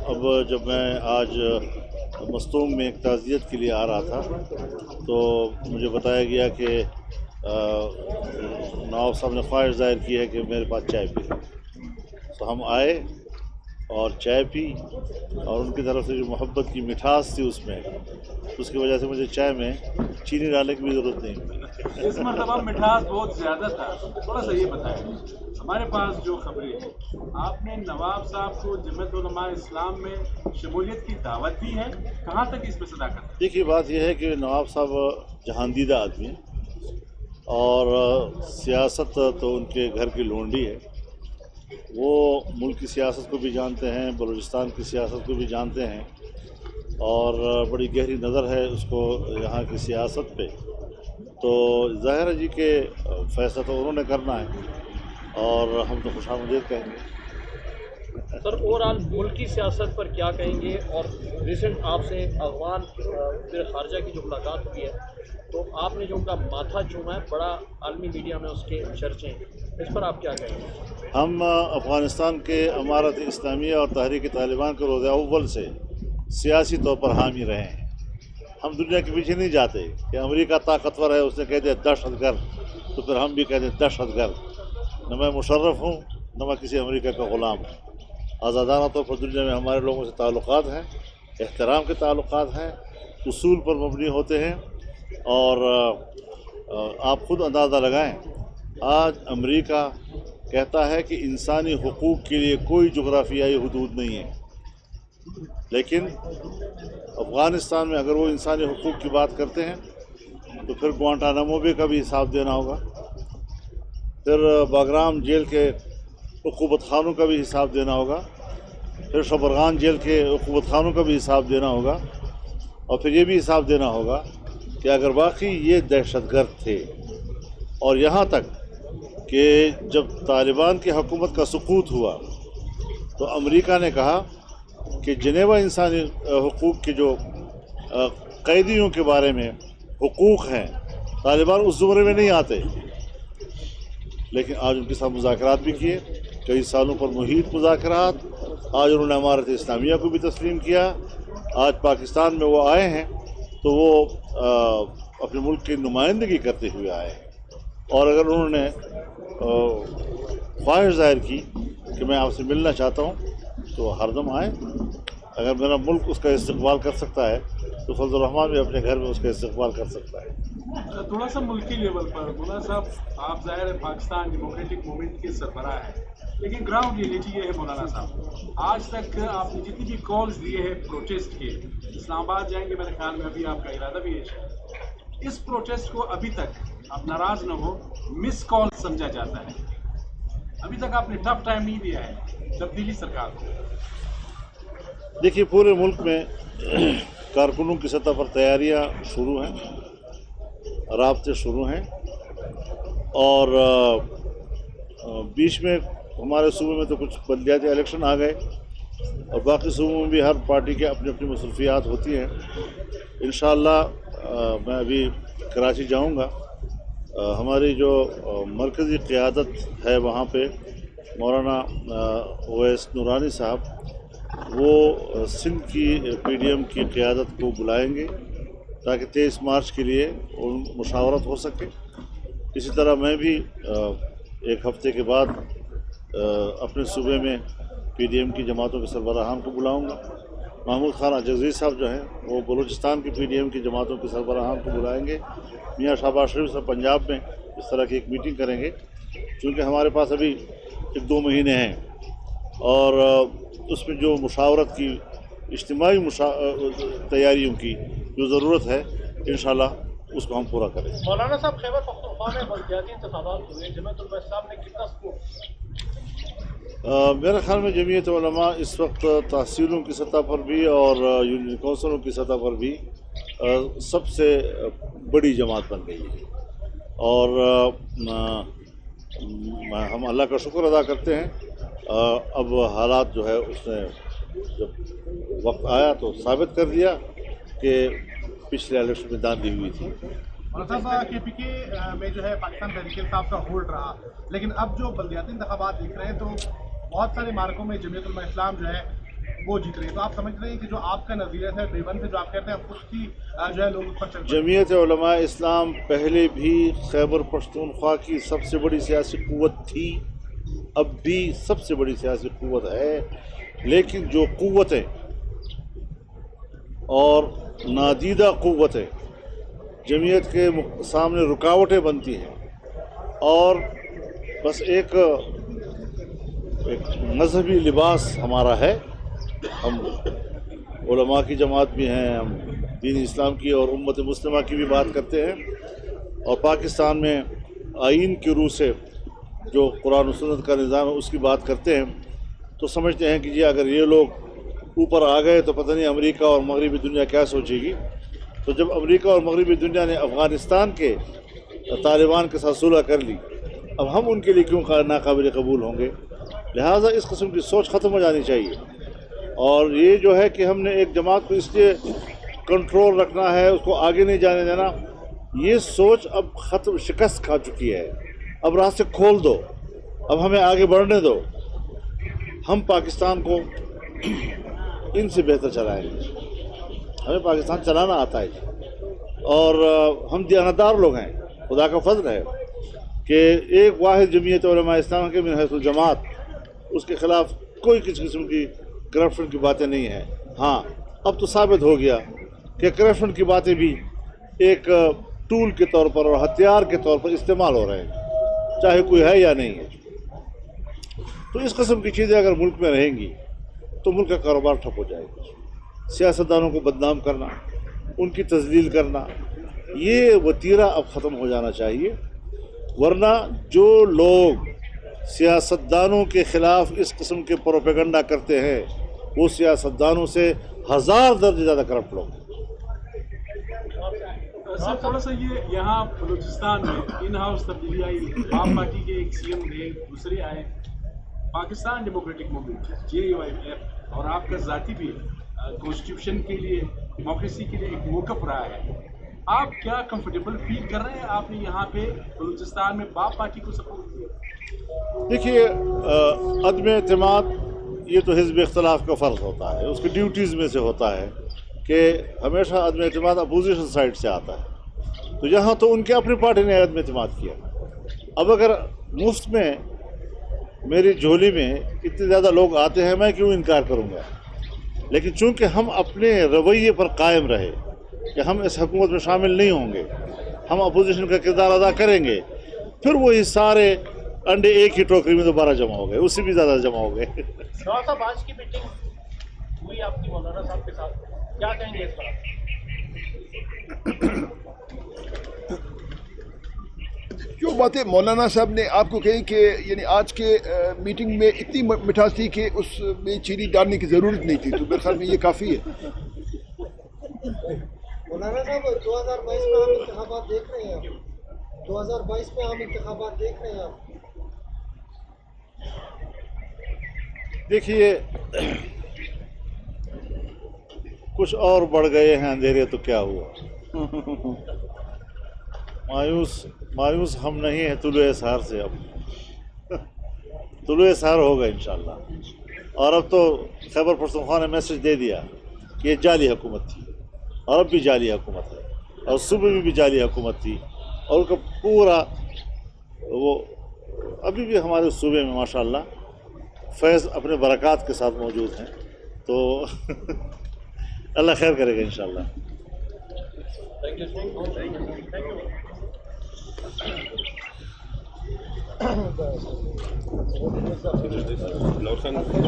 اب جب میں آج مستونگ میں ایک تعزیت کے لیے آ رہا تھا تو مجھے بتایا گیا کہ نواب صاحب نے خواہش ظاہر کی ہے کہ میرے پاس چائے پی. تو ہم آئے اور چائے پی، اور ان کی طرف سے جو محبت کی مٹھاس تھی اس میں، اس کی وجہ سے مجھے چائے میں چینی ڈالنے کی بھی ضرورت نہیں پڑی. اس مرتبہ مٹھاس بہت زیادہ تھا، تھوڑا سا یہ بتائیں. ہمارے پاس جو خبریں ہیں، آپ نے نواب صاحب کو جمعیت علماء اسلام میں شمولیت کی دعوت دی ہے، کہاں تک اس میں صداقت ہے؟ دیکھیے بات یہ ہے کہ نواب صاحب جہاندیدہ آدمی ہیں، اور سیاست تو ان کے گھر کی لونڈی ہے. وہ ملک کی سیاست کو بھی جانتے ہیں، بلوچستان کی سیاست کو بھی جانتے ہیں، اور بڑی گہری نظر ہے اس کو یہاں کی سیاست پہ. تو ظاہر ہے جی کہ فیصلہ تو انہوں نے کرنا ہے، اور ہم تو خوش آمدید کہیں گے. سر اوور آل ملکی سیاست پر کیا کہیں گے؟ اور ریسنٹ آپ سے افغان وزیر خارجہ کی جو ملاقات ہوئی ہے تو آپ نے جو ان کا ماتھا چوما ہے، بڑا عالمی میڈیا میں اس کے چرچے ہیں، اس پر آپ کیا کہیں گے؟ ہم افغانستان کے امارت اسلامیہ اور تحریک طالبان کے روز اول سے سیاسی طور پر حامی رہے ہیں. ہم دنیا کے پیچھے نہیں جاتے کہ امریکہ طاقتور ہے، اس نے کہہ دیا دہشت گرد، تو پھر ہم بھی کہہ دیں دہشت گرد. نہ میں مشرف ہوں، نہ میں کسی امریکہ کا غلام ہوں. آزادانہ طور پر دنیا میں ہمارے لوگوں سے تعلقات ہیں، احترام کے تعلقات ہیں، اصول پر مبنی ہوتے ہیں. اور آپ خود اندازہ لگائیں، آج امریکہ کہتا ہے کہ انسانی حقوق کے لیے کوئی جغرافیائی حدود نہیں ہے، لیکن افغانستان میں اگر وہ انسانی حقوق کی بات کرتے ہیں تو پھر گوانٹانامو بے کا بھی حساب دینا ہوگا، پھر باگرام جیل کے عقوبت خانوں کا بھی حساب دینا ہوگا، پھر شبرغان جیل کے عقوبت خانوں کا بھی حساب دینا ہوگا، اور پھر یہ بھی حساب دینا ہوگا کہ اگر واقعی یہ دہشت گرد تھے. اور یہاں تک کہ جب طالبان کی حکومت کا سقوط ہوا تو امریکہ نے کہا کہ جنیوا انسانی حقوق کے جو قیدیوں کے بارے میں حقوق ہیں، طالبان اس زمرے میں نہیں آتے. لیکن آج ان کے ساتھ مذاکرات بھی کیے، کئی سالوں پر محیط مذاکرات. آج انہوں نے امارت اسلامیہ کو بھی تسلیم کیا. آج پاکستان میں وہ آئے ہیں تو وہ اپنے ملک کی نمائندگی کرتے ہوئے آئے ہیں. اور اگر انہوں نے خواہش ظاہر کی کہ میں آپ سے ملنا چاہتا ہوں تو ہر دم آئیں. اگر میرا ملک اس کا استقبال کر سکتا ہے تو فضل الرحمان بھی اپنے گھر میں اس کا استقبال کر سکتا ہے. تھوڑا سا ملکی لیول پر مولانا صاحب، آپ ظاہر ہے پاکستان ڈیموکریٹک موومنٹ کے سربراہ ہیں، لیکن گراؤنڈ ریئلٹی یہ ہے مولانا صاحب، آج تک آپ نے جتنی بھی کالز دیے ہیں پروٹیسٹ کے، اسلام آباد جائیں گے میرے خیال میں ابھی آپ کا ارادہ بھی ہے، اس پروٹیسٹ کو ابھی تک آپ ناراض نہ ہو مس کال سمجھا جاتا ہے. ابھی تک آپ نے ٹف ٹائم نہیں دیا ہے تبدیلی سرکار کو. دیکھیے پورے ملک میں کارکنوں کی سطح پر تیاریاں شروع ہیں، رابطے شروع ہیں، اور بیچ میں ہمارے صوبے میں تو کچھ بلدیاتی الیکشن آ گئے، اور باقی صوبوں میں بھی ہر پارٹی کے اپنی اپنی مصروفیات ہوتی ہیں. انشاءاللہ میں ابھی کراچی جاؤں گا. ہماری جو مرکزی قیادت ہے وہاں پہ مولانا اویس نورانی صاحب، وہ سندھ کی پی ڈی ایم کی قیادت کو بلائیں گے تاکہ 23 مارچ کے لیے مشاورت ہو سکے. اسی طرح میں بھی ایک ہفتے کے بعد اپنے صوبے میں پی ڈی ایم کی جماعتوں کے سربراہان کو بلاؤں گا. محمود خان اجغزی صاحب جو ہیں وہ بلوچستان کی پی ڈی ایم کی جماعتوں کے سربراہان کو بلائیں گے. میاں شہباز شریف صاحب پنجاب میں اس طرح کی ایک میٹنگ کریں گے. چونکہ ہمارے پاس ابھی 1-2 مہینے ہیں، اور اس میں جو مشاورت کی اجتماعی تیاریوں کی جو ضرورت ہے انشاءاللہ اس کو ہم پورا کریں. مولانا صاحب، خیبر پختونخوا میں بلدیاتی انتخابات ہوئے، جمعیت علماء اسلام نے کتنا سپورٹ؟ میرے خیال میں جمعیت علماء اس وقت تحصیلوں کی سطح پر بھی اور یونین کونسلوں کی سطح پر بھی سب سے بڑی جماعت بن گئی ہے. اور ہم اللہ کا شکر ادا کرتے ہیں. اب حالات جو ہے اس نے جب وقت آیا تو ثابت کر دیا کہ پچھلے الیکشن میں داندھی ہوئی تھی. صاحب کے پی کے میں جو ہے پاکستان تحریک انصاف کا ہولڈ رہا، لیکن اب جو بلدیاتی انتخابات دیکھ رہے ہیں تو بہت سارے مارکوں میں جمعیت علماء اسلام جو ہے وہ جیت رہی ہے. تو آپ سمجھ رہے ہیں کہ جو آپ کا نظریہ ہے ڈے ون سے جو آپ کہتے ہیں اس کی جو ہے لوگ اس پر چل رہے ہیں. جمعیت علماء اسلام پہلے بھی خیبر پختونخوا کی سب سے بڑی سیاسی قوت تھی، اب بھی سب سے بڑی سیاسی قوت ہے، لیکن جو قوتیں اور نادیدہ قوتیں جمعیت کے سامنے رکاوٹیں بنتی ہیں، اور بس ایک مذہبی لباس ہمارا ہے. ہم علماء کی جماعت بھی ہیں، ہم دین اسلام کی اور امت مسلمہ کی بھی بات کرتے ہیں، اور پاکستان میں آئین کی روح سے جو قرآن و سنت کا نظام ہے اس کی بات کرتے ہیں، تو سمجھتے ہیں کہ جی اگر یہ لوگ اوپر آ گئے تو پتہ نہیں امریکہ اور مغربی دنیا کیا سوچے گی. تو جب امریکہ اور مغربی دنیا نے افغانستان کے طالبان کے ساتھ صلح کر لی، اب ہم ان کے لیے کیوں ناقابل قبول ہوں گے؟ لہٰذا اس قسم کی سوچ ختم ہو جانی چاہیے. اور یہ جو ہے کہ ہم نے ایک جماعت کو اس لیے کنٹرول رکھنا ہے، اس کو آگے نہیں جانے دینا، یہ سوچ اب ختم، شکست کھا چکی ہے. اب راستے کھول دو، اب ہمیں آگے بڑھنے دو، ہم پاکستان کو ان سے بہتر چلائیں گے. ہمیں پاکستان چلانا آتا ہے اور ہم دیانتدار لوگ ہیں. خدا کا فضل ہے کہ ایک واحد جمعیت علماء اسلام کے من حیث الجماعت، اس کے خلاف کوئی کسی قسم کی کرپشن کی باتیں نہیں ہیں. ہاں اب تو ثابت ہو گیا کہ کرپشن کی باتیں بھی ایک ٹول کے طور پر اور ہتھیار کے طور پر استعمال ہو رہے ہیں، چاہے کوئی ہے یا نہیں ہے. تو اس قسم کی چیزیں اگر ملک میں رہیں گی تو ملک کا کاروبار ٹھپ ہو جائے گا. سیاستدانوں کو بدنام کرنا، ان کی تذلیل کرنا، یہ وتیرہ اب ختم ہو جانا چاہیے. ورنہ جو لوگ سیاستدانوں کے خلاف اس قسم کے پروپیگنڈا کرتے ہیں وہ سیاستدانوں سے 1000 درجے زیادہ کرپٹ لوگ. سر تھوڑا سا یہ یہاں بلوچستان میں ان ہاؤس تبدیلی آئی، آپ پارٹی کے ایک سی ایم رہے، دوسرے آئے، پاکستان ڈیموکریٹک موومنٹ JUIF، اور آپ کا ذاتی بھی کانسٹیٹیوشن کے لیے، ڈیموکریسی کے لیے ایک موقف رہا ہے. آپ کیا کمفرٹیبل فیل کر رہے ہیں؟ آپ نے یہاں پہ بلوچستان میں باپ پارٹی کو سپورٹ کیا. دیکھیے عدم اعتماد یہ تو حزب اختلاف کا فرض ہوتا ہے، اس کی ڈیوٹیز میں سے ہوتا ہے کہ ہمیشہ عدم اعتماد اپوزیشن سائڈ سے آتا ہے. تو یہاں تو ان کے اپنی پارٹی نے عدم اعتماد کیا. اب اگر مفت میں میری جھولی میں اتنے زیادہ لوگ آتے ہیں، میں کیوں انکار کروں گا؟ لیکن چونکہ ہم اپنے رویے پر قائم رہے کہ ہم اس حکومت میں شامل نہیں ہوں گے، ہم اپوزیشن کا کردار ادا کریں گے، پھر وہی سارے انڈے ایک ہی ٹوکری میں دوبارہ جمع ہو گئے، اس سے بھی زیادہ جمع ہو گئے. صاحب آج کی میٹنگ ہوئی آپ کی مولانا صاحب کے ساتھ، کیا کہیں گے اس پر؟ جو باتیں مولانا صاحب نے آپ کو کہی کہ یعنی آج کے میٹنگ میں اتنی مٹھاس تھی کہ اس میں چینی ڈالنے کی ضرورت نہیں تھی، تو میرے خیال میں یہ کافی ہے. مولانا صاحب 2022 میں ہم انتخابات دیکھ رہے ہیں، 2022 میں ہم انتخابات دیکھ رہے ہیں. دیکھیے کچھ اور بڑھ گئے ہیں اندھیرے تو کیا ہوا. مایوس ہم نہیں ہیں طلوع سحر سے. اب طلوع سحر ہوگا انشاءاللہ. اور اب تو خیبر پختونخوا نے میسج دے دیا کہ یہ جعلی حکومت تھی، اور اب بھی جعلی حکومت ہے، اور صوبے میں بھی جعلی حکومت تھی، اور ان کا پورا وہ ابھی بھی ہمارے صوبے میں ماشاءاللہ فیض اپنے برکات کے ساتھ موجود ہیں. تو اللہ خیر کرے گا انشاءاللہ. Thank you.